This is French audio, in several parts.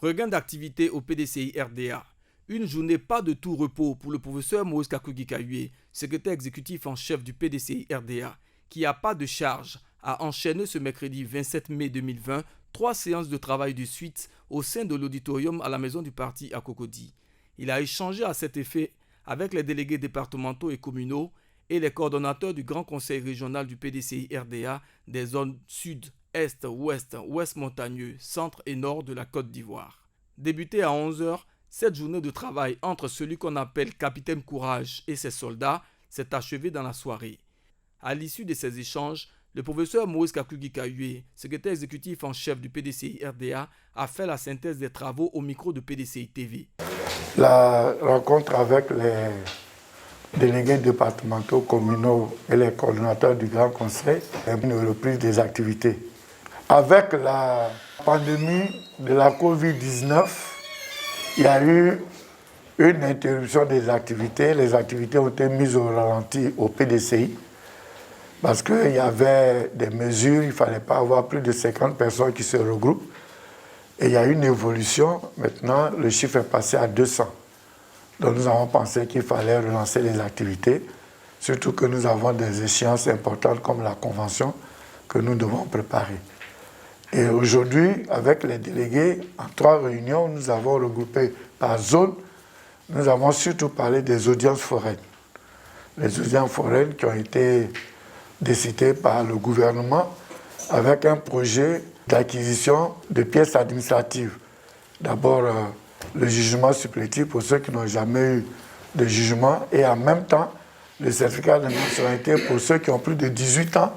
Regain d'activité au PDCI RDA. Une journée pas de tout repos pour le professeur Moïse Kakugi Kayue, secrétaire exécutif en chef du PDCI RDA, qui a pas de charge, a enchaîné ce mercredi 27 mai 2020 3 séances de travail de suite au sein de l'auditorium à la maison du parti à Cocody. Il a échangé à cet effet avec les délégués départementaux et communaux et les coordonnateurs du Grand Conseil régional du PDCI RDA des zones sud, est, ouest montagneux, centre et nord de la Côte d'Ivoire. Débutée à 11h, cette journée de travail entre celui qu'on appelle Capitaine Courage et ses soldats s'est achevée dans la soirée. À l'issue de ces échanges, le professeur Moïse Kakugi Kayue, secrétaire exécutif en chef du PDCI RDA, a fait la synthèse des travaux au micro de PDCI TV. La rencontre avec les délégués départementaux, communaux et les coordonnateurs du Grand Conseil est une reprise des activités. Avec la pandémie de la Covid-19, il y a eu une interruption des activités. Les activités ont été mises au ralenti au PDCI parce qu'il y avait des mesures, il ne fallait pas avoir plus de 50 personnes qui se regroupent. Et il y a eu une évolution. Maintenant, le chiffre est passé à 200. Donc nous avons pensé qu'il fallait relancer les activités, surtout que nous avons des échéances importantes comme la convention que nous devons préparer. Et aujourd'hui, avec les délégués, en 3 réunions, nous avons regroupé par zone, nous avons surtout parlé des audiences foraines. Les audiences foraines qui ont été décidées par le gouvernement avec un projet d'acquisition de pièces administratives. D'abord, le jugement supplétif pour ceux qui n'ont jamais eu de jugement et en même temps, le certificat de nationalité pour ceux qui ont plus de 18 ans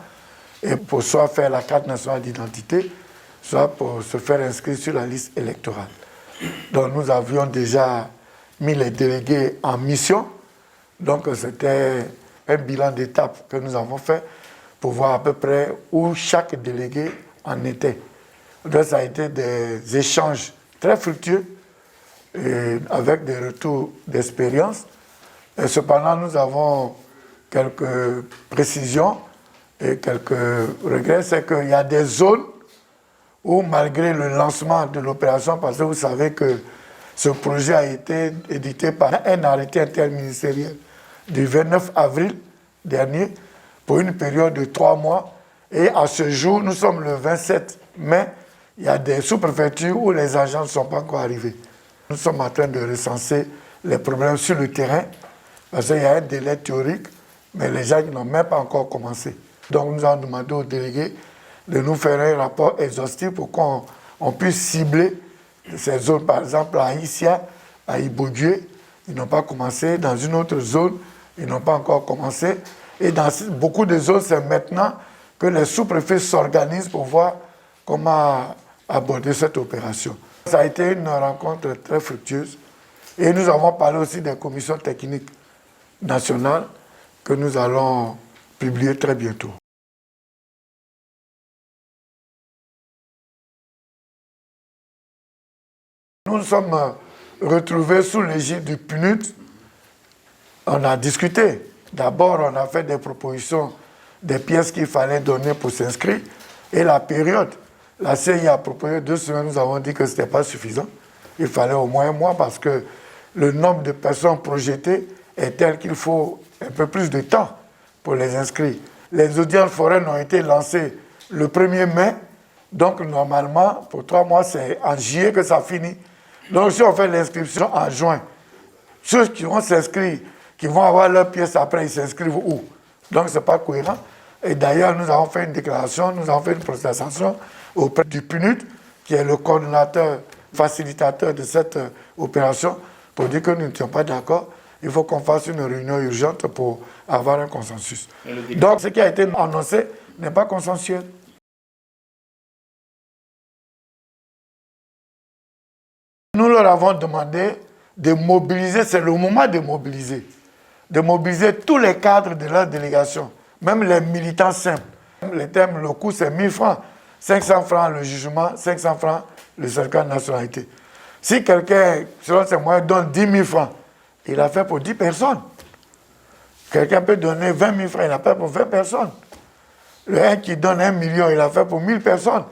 et pour soit faire la carte nationale d'identité, soit pour se faire inscrire sur la liste électorale. Donc nous avions déjà mis les délégués en mission. Donc c'était un bilan d'étape que nous avons fait pour voir à peu près où chaque délégué en était. Donc ça a été des échanges très fructueux et avec des retours d'expérience. Et cependant, nous avons quelques précisions et quelques regrets. C'est qu'il y a des zones où, malgré le lancement de l'opération, parce que vous savez que ce projet a été édité par un arrêté interministériel du 29 avril dernier pour une période de 3 mois. Et à ce jour, nous sommes le 27 mai, il y a des sous-préfectures où les agents ne sont pas encore arrivés. Nous sommes en train de recenser les problèmes sur le terrain, parce qu'il y a un délai théorique, mais les gens n'ont même pas encore commencé. Donc nous avons demandé aux délégués de nous faire un rapport exhaustif pour qu'on puisse cibler ces zones. Par exemple, à Issia, à Ibodieu, ils n'ont pas commencé. Dans une autre zone, ils n'ont pas encore commencé. Et dans beaucoup de zones, c'est maintenant que les sous-préfets s'organisent pour voir comment aborder cette opération. Ça a été une rencontre très fructueuse. Et nous avons parlé aussi des commissions techniques nationales que nous allons publier très bientôt. Nous nous sommes retrouvés sous l'égide du PNUD. On a discuté. D'abord, on a fait des propositions des pièces qu'il fallait donner pour s'inscrire et la période. La CI a proposé 2 semaines, nous avons dit que ce n'était pas suffisant. Il fallait au moins 1 mois parce que le nombre de personnes projetées est tel qu'il faut un peu plus de temps pour les inscrire. Les audiences foraines ont été lancées le 1er mai, donc normalement, pour 3 mois, c'est en juillet que ça finit. Donc si on fait l'inscription en juin, ceux qui vont s'inscrire, qui vont avoir leurs pièces après, ils s'inscrivent où? Donc ce n'est pas cohérent. Et d'ailleurs, nous avons fait une déclaration, nous avons fait une protestation auprès du PNUD, qui est le coordonnateur, facilitateur de cette opération, pour dire que nous ne sommes pas d'accord. Il faut qu'on fasse une réunion urgente pour avoir un consensus. Donc ce qui a été annoncé n'est pas consensuel. Nous leur avons demandé de mobiliser, c'est le moment de mobiliser tous les cadres de leur délégation, même les militants simples. Le coût c'est 1000 francs, 500 francs le jugement, 500 francs le certificat de nationalité. Si quelqu'un, selon ses moyens, donne 10 000 francs, il a fait pour 10 personnes. Quelqu'un peut donner 20 000 francs, il a fait pour 20 personnes. Le 1 qui donne 1 million, il a fait pour 1000 personnes.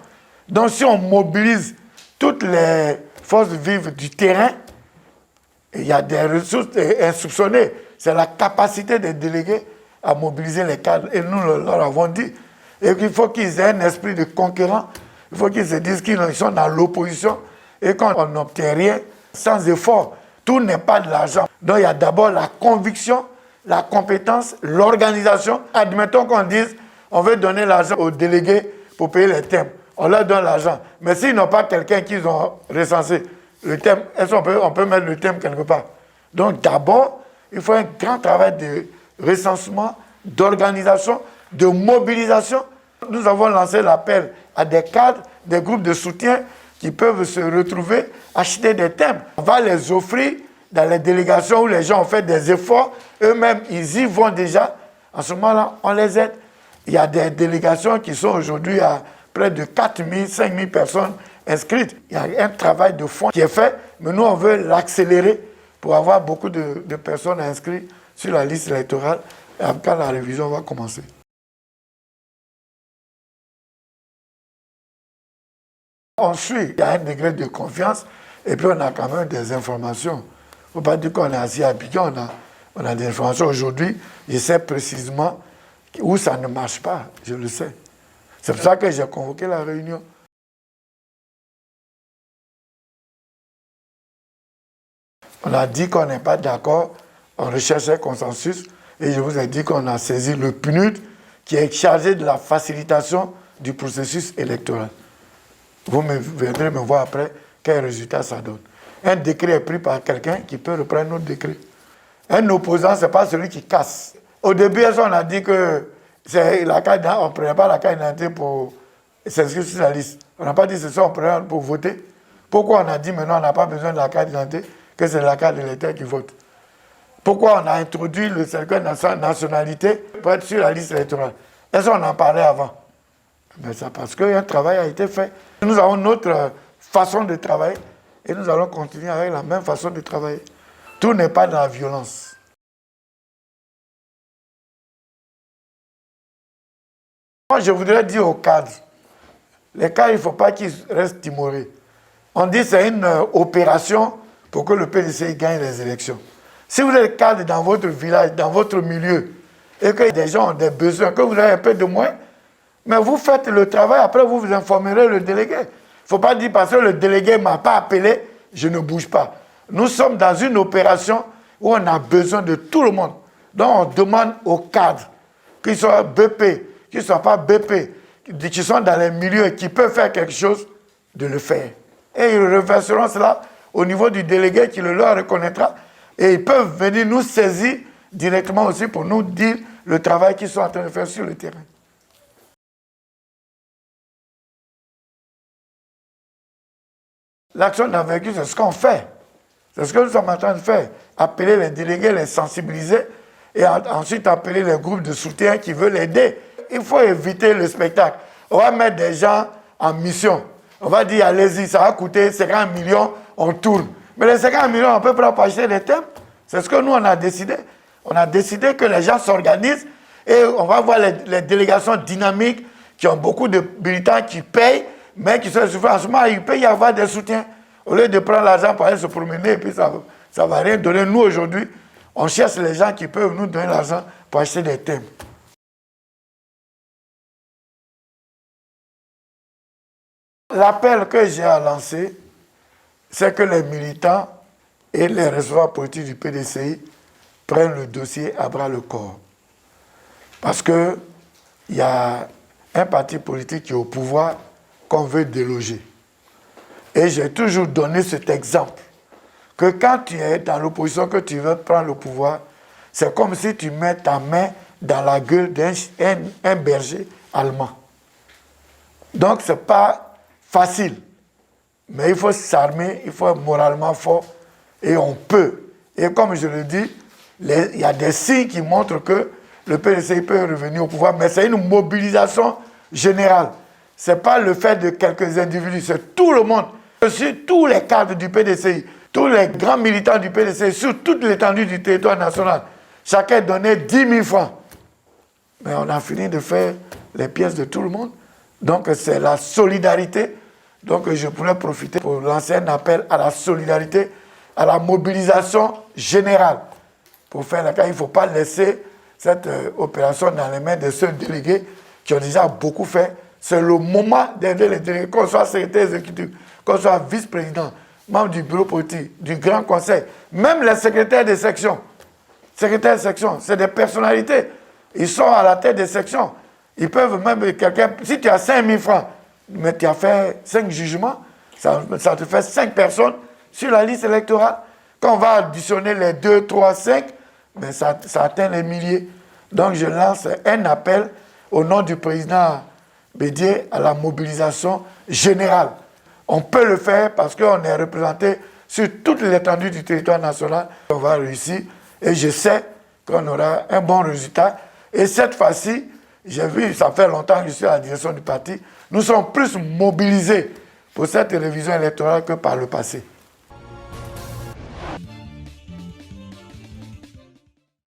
Donc si on mobilise toutes les force vive du terrain. Il y a des ressources insoupçonnées. C'est la capacité des délégués à mobiliser les cadres. Et nous leur avons dit. Et qu'il faut qu'ils aient un esprit de conquérant. Il faut qu'ils se disent qu'ils sont dans l'opposition. Et qu'on n'obtient rien sans effort. Tout n'est pas de l'argent. Donc il y a d'abord la conviction, la compétence, l'organisation. Admettons qu'on dise, on veut donner l'argent aux délégués pour payer les thèmes. On leur donne l'argent. Mais s'ils n'ont pas quelqu'un qu'ils ont recensé, le thème, on peut mettre le thème quelque part. Donc d'abord, il faut un grand travail de recensement, d'organisation, de mobilisation. Nous avons lancé l'appel à des cadres, des groupes de soutien qui peuvent se retrouver, acheter des thèmes. On va les offrir dans les délégations où les gens ont fait des efforts. Eux-mêmes, ils y vont déjà. En ce moment-là, on les aide. Il y a des délégations qui sont aujourd'hui à près de 4 000, 5 000 personnes inscrites. Il y a un travail de fond qui est fait, mais nous, on veut l'accélérer pour avoir beaucoup de personnes inscrites sur la liste électorale. Et quand la révision va commencer. On suit, il y a un degré de confiance et puis on a quand même des informations. Il ne faut pas dire qu'on est assis à piquer, on a des informations. Aujourd'hui, je sais précisément où ça ne marche pas, je le sais. C'est pour ça que j'ai convoqué la réunion. On a dit qu'on n'est pas d'accord, on recherche un consensus et je vous ai dit qu'on a saisi le PNUD qui est chargé de la facilitation du processus électoral. Vous viendrez me voir après quel résultat ça donne. Un décret est pris par quelqu'un qui peut reprendre notre décret. Un opposant, ce n'est pas celui qui casse. Au début, on a dit que c'est la carte d'identité, on ne prenait pas la carte d'identité pour s'inscrire sur la liste. On n'a pas dit que c'est ça, on prenait pour voter. Pourquoi on a dit maintenant on n'a pas besoin de la carte d'identité, que c'est la carte de l'électeur qui vote? Pourquoi on a introduit le certificat de nationalité pour être sur la liste électorale? Est-ce qu'on en parlait avant? Mais c'est parce qu'un travail a été fait. Nous avons notre façon de travailler et nous allons continuer avec la même façon de travailler. Tout n'est pas dans la violence. Moi, je voudrais dire aux cadres, les cadres, il ne faut pas qu'ils restent timorés. On dit que c'est une opération pour que le PDCI gagne les élections. Si vous êtes cadre dans votre village, dans votre milieu, et que des gens ont des besoins, que vous avez un peu de moins, mais vous faites le travail, après vous vous informerez le délégué. Il ne faut pas dire parce que le délégué ne m'a pas appelé, je ne bouge pas. Nous sommes dans une opération où on a besoin de tout le monde. Donc on demande aux cadres, qu'ils soient BP, qu'ils ne soient pas BP, qui sont dans les milieux et qui peuvent faire quelque chose, de le faire. Et ils reverseront cela au niveau du délégué qui le leur reconnaîtra. Et ils peuvent venir nous saisir directement aussi pour nous dire le travail qu'ils sont en train de faire sur le terrain. L'action d'envergure, c'est ce qu'on fait. C'est ce que nous sommes en train de faire. Appeler les délégués, les sensibiliser et ensuite appeler les groupes de soutien qui veulent aider. Il faut éviter le spectacle. On va mettre des gens en mission. On va dire, allez-y, ça va coûter 50 millions, on tourne. Mais les 50 millions, on peut pas acheter les thèmes. C'est ce que nous, on a décidé. On a décidé que les gens s'organisent et on va voir les délégations dynamiques qui ont beaucoup de militants qui payent, mais qui sont souvent en ce moment, il peut y avoir des soutiens. Au lieu de prendre l'argent pour aller se promener, et puis ça ne va rien donner. Nous, aujourd'hui, on cherche les gens qui peuvent nous donner l'argent pour acheter des thèmes. L'appel que j'ai à lancer, c'est que les militants et les responsables politiques du PDCI prennent le dossier à bras le corps. Parce qu'il y a un parti politique qui est au pouvoir qu'on veut déloger. Et j'ai toujours donné cet exemple, que quand tu es dans l'opposition, que tu veux prendre le pouvoir, c'est comme si tu mets ta main dans la gueule d'un berger allemand. Donc ce n'est pas facile, mais il faut s'armer, il faut être moralement fort, et on peut. Et comme je le dis, il y a des signes qui montrent que le PDCI peut revenir au pouvoir, mais c'est une mobilisation générale. Ce n'est pas le fait de quelques individus, c'est tout le monde. Sur tous les cadres du PDCI, tous les grands militants du PDCI, sur toute l'étendue du territoire national, chacun donnait 10 000 francs. Mais on a fini de faire les pièces de tout le monde. Donc c'est la solidarité Donc je pourrais profiter pour lancer un appel à la solidarité, à la mobilisation générale. Pour faire la cas, il ne faut pas laisser cette opération dans les mains de ceux délégués qui ont déjà beaucoup fait. C'est le moment d'aider les délégués, qu'on soit secrétaire exécutif, qu'on soit vice-président, membre du bureau politique, du grand conseil, même les secrétaires de section. Secrétaires de section, c'est des personnalités. Ils sont à la tête des sections. Ils peuvent même, quelqu'un, si tu as 5 000 francs, mais tu as fait 5 jugements, ça te fait 5 personnes sur la liste électorale. Quand on va additionner les 2, 3, 5, mais ça atteint les milliers. Donc je lance un appel au nom du président Bédié à la mobilisation générale. On peut le faire parce qu'on est représenté sur toute l'étendue du territoire national. On va réussir et je sais qu'on aura un bon résultat. Et cette fois-ci, j'ai vu, ça fait longtemps que je suis à la direction du parti, nous sommes plus mobilisés pour cette révision électorale que par le passé.